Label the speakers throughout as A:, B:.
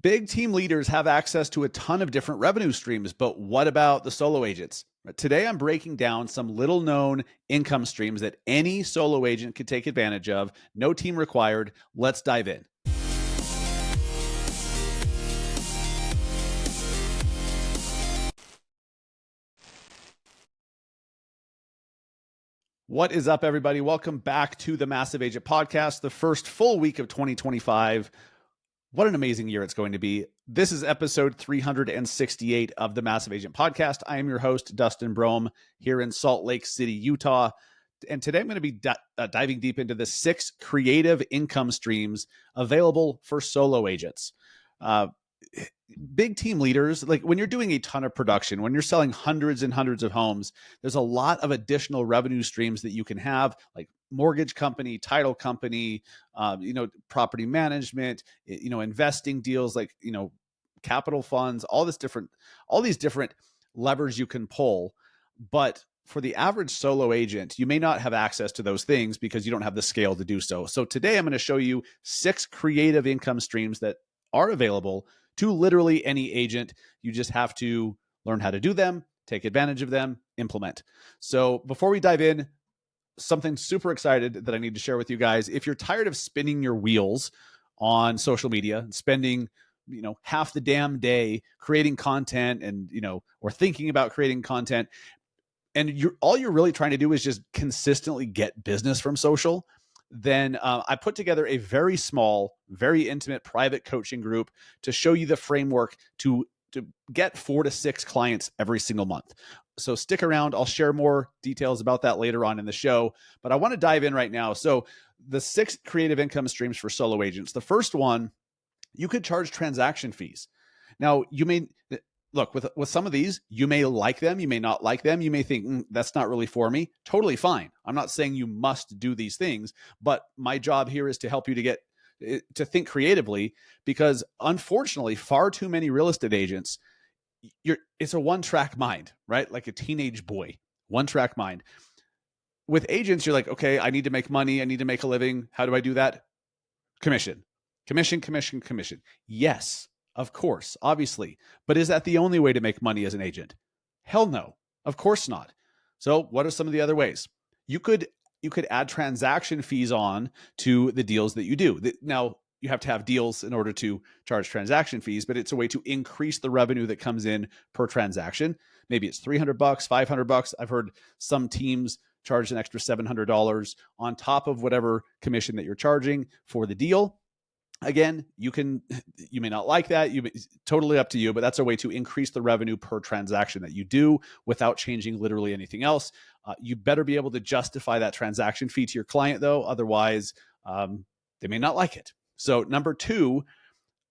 A: Big team leaders have access to a ton of different revenue streams, but what about the solo agents? Today, I'm breaking down some little known income streams that any solo agent could take advantage of. No team required. Let's dive in. What is up, everybody? Welcome back to the Massive Agent Podcast, the first full week of 2025. What an amazing year it's going to be. This is episode 368 of the Massive Agent Podcast. I am your host, Dustin Brohm, here in Salt Lake City, Utah. And today I'm going to be diving deep into the 6 creative income streams available for solo agents. Big team leaders, like when you're doing a ton of production, when you're selling hundreds and hundreds of homes, there's a lot of additional revenue streams that you can have, like mortgage company, title company, property management, investing deals, like, capital funds, all these different levers you can pull. But for the average solo agent, you may not have access to those things because you don't have the scale to do so. So today I'm going to show you 6 creative income streams that are available to literally any agent. You just have to learn how to do them, take advantage of them, implement. So before we dive in, something super excited that I need to share with you guys. If you're tired of spinning your wheels on social media and spending, half the damn day creating content and, or thinking about creating content, and all you're really trying to do is just consistently get business from social, then I put together a very small, very intimate private coaching group to show you the framework to get 4 to 6 clients every single month. So stick around. I'll share more details about that later on in the show, but I want to dive in right now. So the 6 creative income streams for solo agents. The first one, you could charge transaction fees. Now, you may look with some of these, you may like them, you may not like them. You may think that's not really for me. Totally fine. I'm not saying you must do these things, but my job here is to help you to think creatively, because unfortunately, far too many real estate agents, it's a one-track mind, right? Like a teenage boy, one-track mind. With agents, you're like, okay, I need to make money. I need to make a living. How do I do that? Commission, commission, commission, commission. Yes, of course, obviously. But is that the only way to make money as an agent? Hell no, of course not. So what are some of the other ways? You could add transaction fees on to the deals that you do. Now, you have to have deals in order to charge transaction fees, but it's a way to increase the revenue that comes in per transaction. Maybe it's $300, $500. I've heard some teams charge an extra $700 on top of whatever commission that you're charging for the deal. Again, you may not like that. Totally up to you, but that's a way to increase the revenue per transaction that you do without changing literally anything else. You better be able to justify that transaction fee to your client, though. Otherwise, they may not like it. So number 2,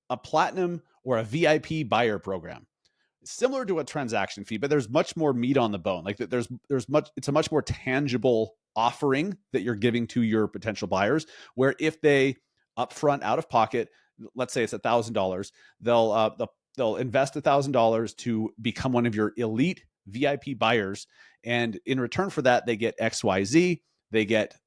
A: a platinum or a VIP buyer program. Similar to a transaction fee, but there's much more meat on the bone. Like it's a much more tangible offering that you're giving to your potential buyers, where if they upfront out of pocket, let's say it's $1,000, they'll invest $1,000 to become one of your elite VIP buyers. And in return for that, they get XYZ. They get,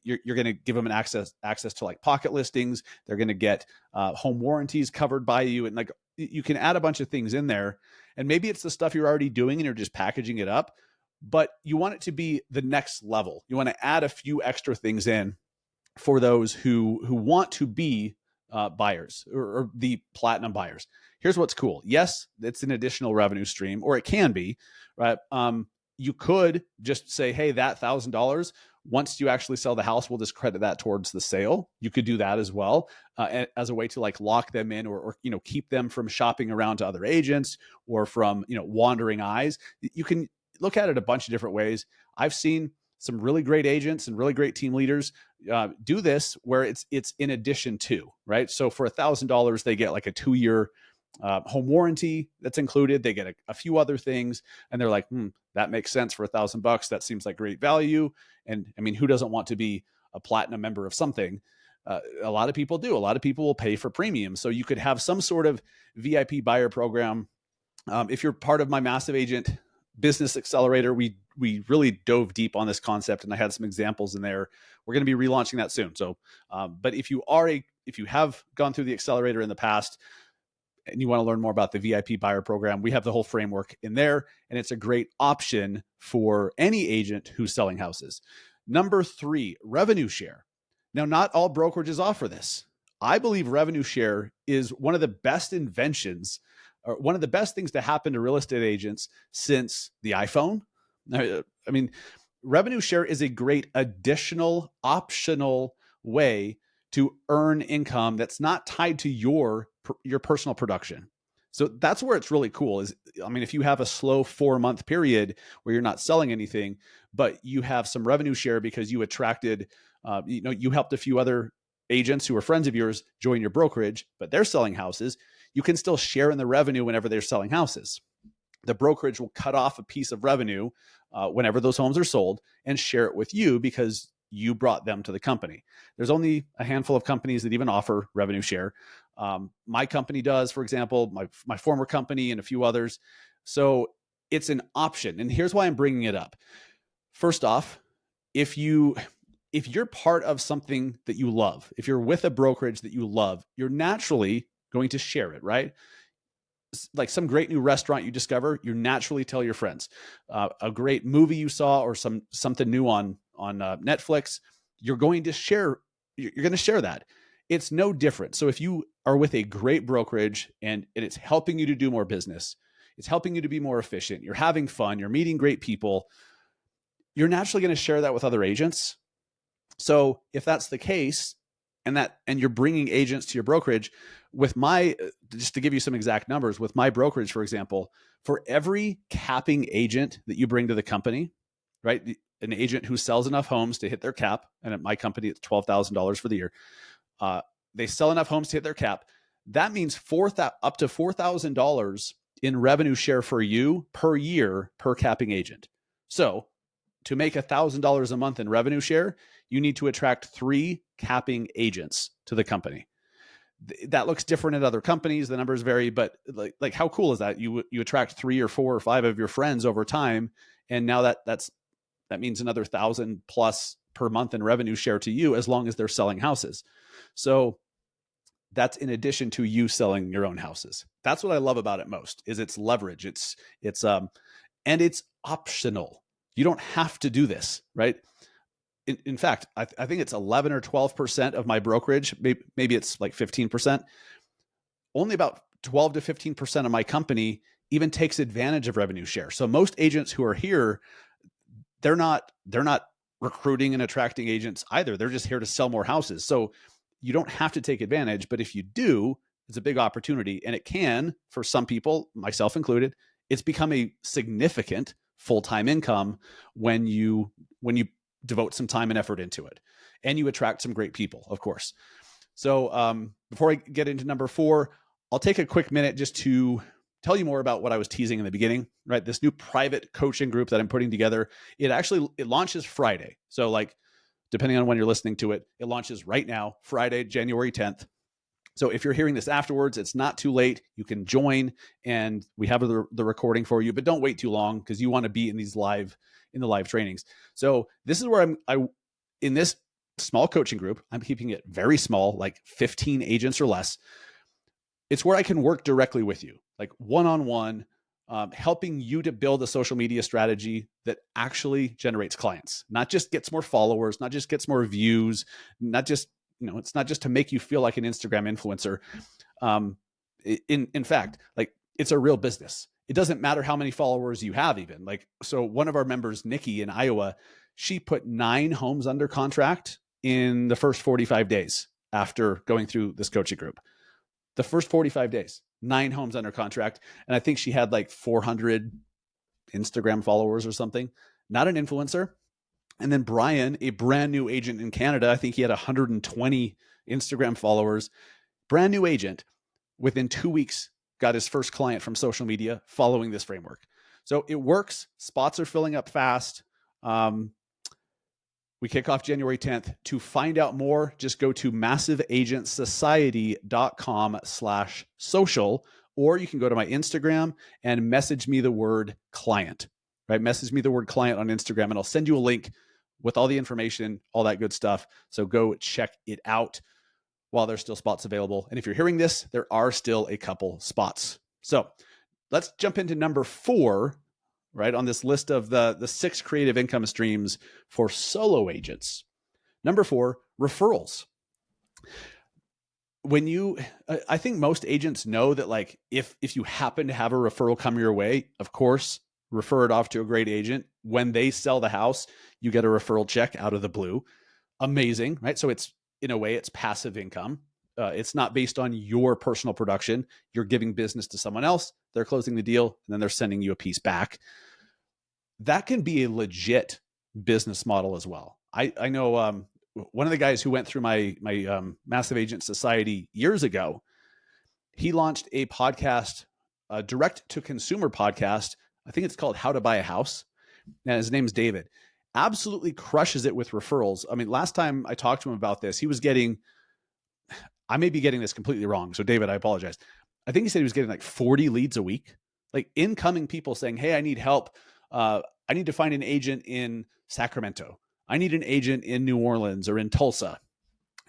A: you're going to give them an access to like pocket listings. They're going to get home warranties covered by you. And like, you can add a bunch of things in there, and maybe it's the stuff you're already doing and you're just packaging it up, but you want it to be the next level. You want to add a few extra things in for those who want to be buyers or the platinum buyers. Here's what's cool. Yes, it's an additional revenue stream, or it can be, right? You could just say, hey, that $1,000, once you actually sell the house, we'll just credit that towards the sale. You could do that as well, as a way to like lock them in, or keep them from shopping around to other agents, or from wandering eyes. You can look at it a bunch of different ways. I've seen some really great agents and really great team leaders do this, where it's in addition to, right? So for $1,000, they get like a 2-year home warranty that's included. They get a few other things, and they're like, that makes sense for $1,000. That seems like great value. And I mean, who doesn't want to be a platinum member of something? A lot of people do. A lot of people will pay for premium. So you could have some sort of VIP buyer program. If you're part of my Massive Agent Business Accelerator, we really dove deep on this concept, and I had some examples in there. We're going to be relaunching that soon. So, but if you have gone through the accelerator in the past, and you want to learn more about the VIP buyer program, we have the whole framework in there, and it's a great option for any agent who's selling houses. Number 3, revenue share. Now, not all brokerages offer this. I believe revenue share is one of the best inventions, or one of the best things to happen to real estate agents since the iPhone. I mean, revenue share is a great additional optional way to earn income that's not tied to your personal production. So that's where it's really cool is, I mean, if you have a slow 4-month period where you're not selling anything, but you have some revenue share because you attracted, you helped a few other agents who are friends of yours join your brokerage, but they're selling houses, you can still share in the revenue whenever they're selling houses. The brokerage will cut off a piece of revenue whenever those homes are sold and share it with you because you brought them to the company. There's only a handful of companies that even offer revenue share. My company does, for example, my former company and a few others. So it's an option. And here's why I'm bringing it up. First off, if you're part of something that you love, if you're with a brokerage that you love, you're naturally going to share it, right? Like some great new restaurant you discover, you naturally tell your friends. A great movie you saw or something new on Netflix, you're going to share. You're going to share that. It's no different. So if you are with a great brokerage and it's helping you to do more business, it's helping you to be more efficient, you're having fun, you're meeting great people, you're naturally going to share that with other agents. So if that's the case, and you're bringing agents to your brokerage, with just to give you some exact numbers, with my brokerage, for example, for every capping agent that you bring to the company, right? An agent who sells enough homes to hit their cap, and at my company, it's $12,000 for the year. They sell enough homes to hit their cap. That means up to $4,000 in revenue share for you per year per capping agent. So to make $1,000 a month in revenue share, you need to attract 3 capping agents to the company. That looks different at other companies. The numbers vary, but like how cool is that? You attract 3 or 4 or 5 of your friends over time, and now that means another 1,000 plus per month in revenue share to you, as long as they're selling houses. So that's in addition to you selling your own houses. That's what I love about it most, is its leverage. And it's optional. You don't have to do this, right? In fact, I think it's 11 or 12% of my brokerage. Maybe it's like 15%. Only about 12 to 15% of my company even takes advantage of revenue share. So most agents who are here, they're not recruiting and attracting agents either. They're just here to sell more houses. So you don't have to take advantage, but if you do, it's a big opportunity. And it can, for some people, myself included, it's become a significant full-time income when you devote some time and effort into it, and you attract some great people, of course. So before I get into number 4, I'll take a quick minute just to tell you more about what I was teasing in the beginning, right? This new private coaching group that I'm putting together. It launches Friday. So like, depending on when you're listening to it, it launches right now, Friday, January 10th. So if you're hearing this afterwards, it's not too late. You can join, and we have the recording for you, but don't wait too long because you want to be in the live trainings. So this is where in this small coaching group, I'm keeping it very small, like 15 agents or less. It's where I can work directly with you, like one-on-one, helping you to build a social media strategy that actually generates clients, not just gets more followers, not just gets more views, not just, it's not just to make you feel like an Instagram influencer. In fact, like, it's a real business. It doesn't matter how many followers you have even. Like, so one of our members, Nikki in Iowa, she put 9 homes under contract in the first 45 days after going through this coaching group. The first 45 days, 9 homes under contract. And I think she had like 400 Instagram followers or something, not an influencer. And then Brian, a brand new agent in Canada, I think he had 120 Instagram followers, brand new agent, within 2 weeks, got his first client from social media following this framework. So it works. Spots are filling up fast. We kick off January 10th. To find out more, just go to massiveagentsociety.com/social, or you can go to my Instagram and message me the word client, right? Message me the word client on Instagram, and I'll send you a link with all the information, all that good stuff. So go check it out. while there's still spots available. And if you're hearing this, there are still a couple spots. So let's jump into number 4, right, on this list of the 6 creative income streams for solo agents. Number 4, referrals. I think most agents know that, like, if you happen to have a referral come your way, of course, refer it off to a great agent. When they sell the house, you get a referral check out of the blue. Amazing, right? So it's, in a way, it's passive income. It's not based on your personal production. You're giving business to someone else. They're closing the deal, and then they're sending you a piece back. That can be a legit business model as well. I know one of the guys who went through my Massive Agent Society years ago, he launched a podcast, a direct to consumer podcast. I think it's called How to Buy a House. And his name's David. Absolutely crushes it with referrals. I mean, last time I talked to him about this, he was getting, I may be getting this completely wrong. So David, I apologize. I think he said he was getting like 40 leads a week, like incoming people saying, hey, I need help. I need to find an agent in Sacramento. I need an agent in New Orleans or in Tulsa.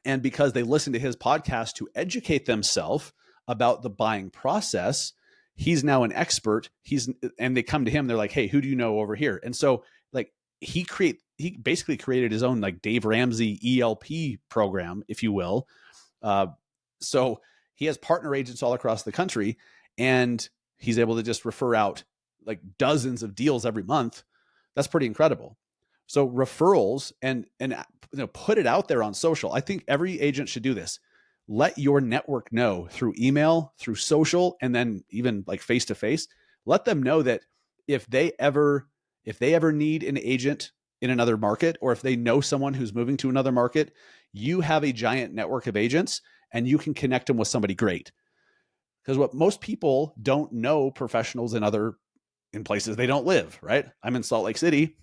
A: And because they listen to his podcast to educate themselves about the buying process, he's now an expert. And they come to him, they're like, hey, who do you know over here? And so, like, he basically created his own, like, Dave Ramsey ELP program, if you will. So he has partner agents all across the country, and he's able to just refer out like dozens of deals every month. That's pretty incredible. So referrals and put it out there on social. I think every agent should do this. Let your network know through email, through social, and then even like face-to-face. Let them know that if they ever need an agent in another market, or if they know someone who's moving to another market, you have a giant network of agents and you can connect them with somebody great. Because what most people don't know professionals in places they don't live, right? I'm in Salt Lake City.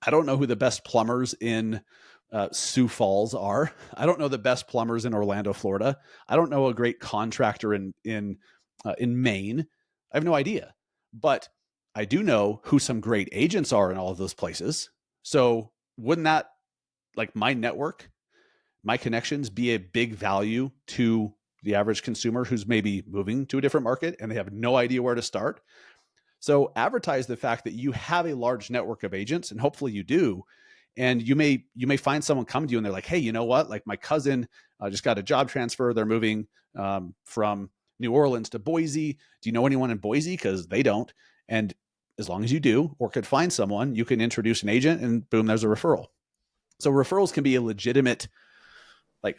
A: I don't know who the best plumbers in Sioux Falls are. I don't know the best plumbers in Orlando, Florida. I don't know a great contractor in Maine. I have no idea. But I do know who some great agents are in all of those places. So wouldn't that, like, my network, my connections, be a big value to the average consumer who's maybe moving to a different market and they have no idea where to start? So advertise the fact that you have a large network of agents, and hopefully you do. And you may find someone come to you and they're like, hey, you know what? Like, my cousin just got a job transfer. They're moving from New Orleans to Boise. Do you know anyone in Boise? Because they don't. And as long as you do, or could find someone, you can introduce an agent, and boom, there's a referral. So referrals can be a legitimate, like,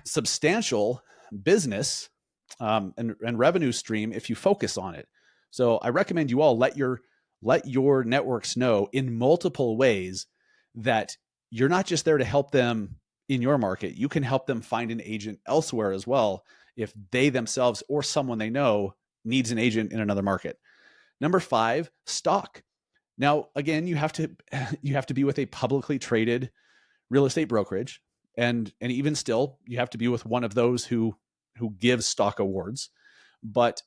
A: substantial business and revenue stream if you focus on it. So I recommend you all let your networks know in multiple ways that you're not just there to help them in your market. You can help them find an agent elsewhere as well if they themselves or someone they know needs an agent in another market. Number 5, stock. Now, again, you have to be with a publicly traded real estate brokerage, and even still, you have to be with one of those who gives stock awards. But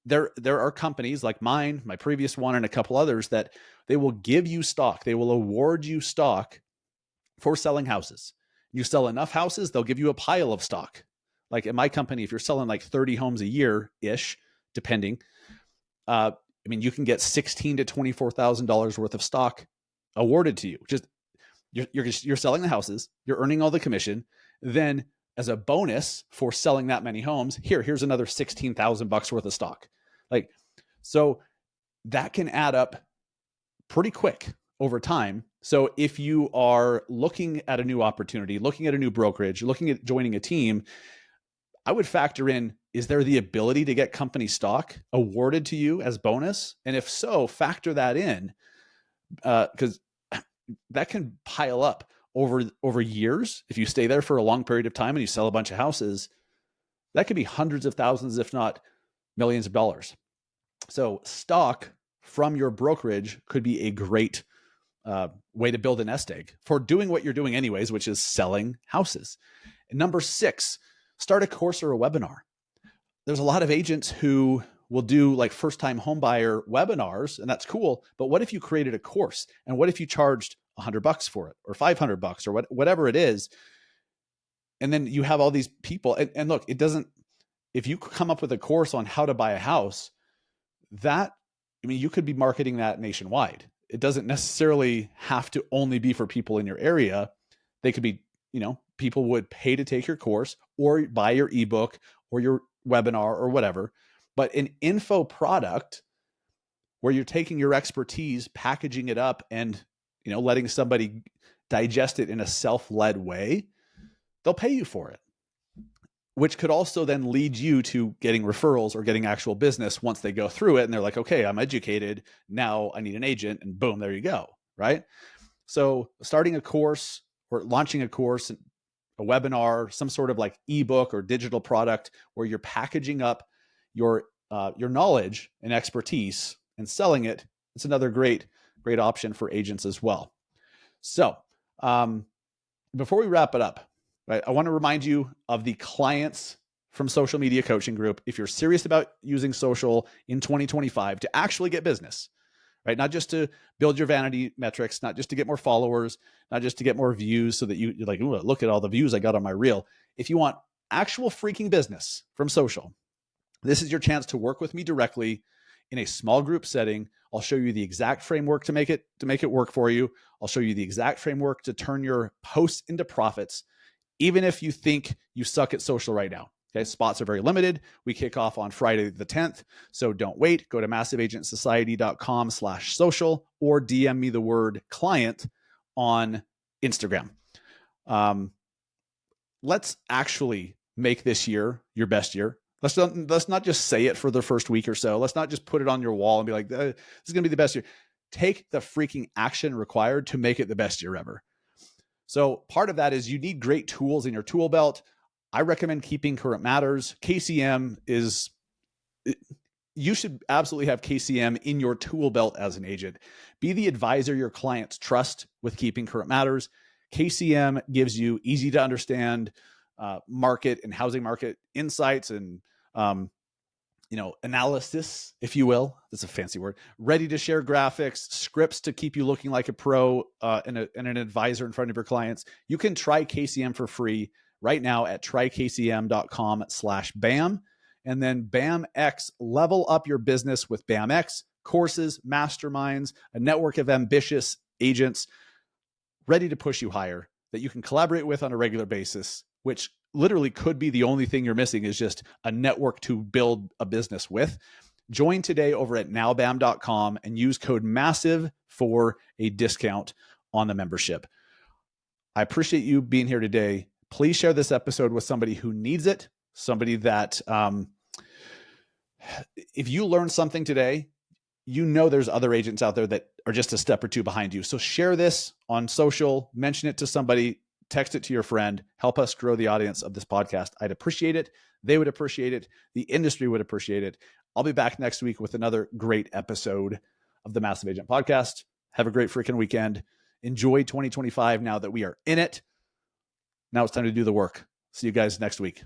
A: there are companies like mine, my previous one, and a couple others that they will give you stock. They will award you stock for selling houses. You sell enough houses, they'll give you a pile of stock. Like in my company, if you're selling like 30 homes a year-ish, depending, I mean, you can get $16,000 to $24,000 worth of stock awarded to you. Just you're selling the houses, you're earning all the commission. Then, as a bonus for selling that many homes, here's another $16,000 worth of stock. Like, so that can add up pretty quick over time. So if you are looking at a new opportunity, looking at a new brokerage, looking at joining a team, I would factor in, is there the ability to get company stock awarded to you as bonus? And if so, factor that in, because that can pile up over years. If you stay there for a long period of time and you sell a bunch of houses, that could be hundreds of thousands, if not millions of dollars. So stock from your brokerage could be a great way to build a nest egg for doing what you're doing anyways, which is selling houses. And number 6, start a course or a webinar. There's a lot of agents who will do like first-time homebuyer webinars, and that's cool. But what if you created a course? And what if you charged $100 for it, or $500, or whatever it is? And then you have all these people. And look, it doesn't, if you come up with a course on how to buy a house, you could be marketing that nationwide. It doesn't necessarily have to only be for people in your area. They could be, people would pay to take your course or buy your ebook or your webinar or whatever. But an info product where you're taking your expertise, packaging it up, and letting somebody digest it in a self-led way, they'll pay you for it, which could also then lead you to getting referrals or getting actual business once they go through it. And they're like, okay, I'm educated. Now I need an agent, and boom, there you go. Right. So starting a course or launching a course, a webinar, some sort of like ebook or digital product where you're packaging up your knowledge and expertise and selling it, it's another great option for agents as well. So before we wrap it up, right, I want to remind you of the clients from Social Media Coaching Group. If you're serious about using social in 2025 to actually get business, right? Not just to build your vanity metrics, not just to get more followers, not just to get more views so that you're like, ooh, look at all the views I got on my reel. If you want actual freaking business from social, this is your chance to work with me directly in a small group setting. I'll show you the exact framework to make it work for you. I'll show you the exact framework to turn your posts into profits, even if you think you suck at social right now. Okay, spots are very limited. We kick off on Friday the 10th. So don't wait. Go to massiveagentsociety.com/social or DM me the word client on Instagram. Let's actually make this year your best year. Let's not just say it for the first week or so. Let's not just put it on your wall and be like, this is going to be the best year. Take the freaking action required to make it the best year ever. So part of that is you need great tools in your tool belt. I recommend keeping current matters. KCM you should absolutely have KCM in your tool belt as an agent. Be the advisor your clients trust with keeping current matters. KCM gives you easy to understand market and housing market insights and analysis, if you will. That's a fancy word. Ready to share graphics, scripts to keep you looking like a pro and an advisor in front of your clients. You can try KCM for free right now at trykcm.com/BAM. And then BamX, level up your business with BamX, courses, masterminds, a network of ambitious agents ready to push you higher that you can collaborate with on a regular basis, which literally could be the only thing you're missing is just a network to build a business with. Join today over at nowbam.com and use code MASSIVE for a discount on the membership. I appreciate you being here today. Please share this episode with somebody who needs it, somebody that if you learned something today, there's other agents out there that are just a step or two behind you. So share this on social, mention it to somebody, text it to your friend, help us grow the audience of this podcast. I'd appreciate it. They would appreciate it. The industry would appreciate it. I'll be back next week with another great episode of the Massive Agent Podcast. Have a great freaking weekend. Enjoy 2025 now that we are in it. Now it's time to do the work. See you guys next week.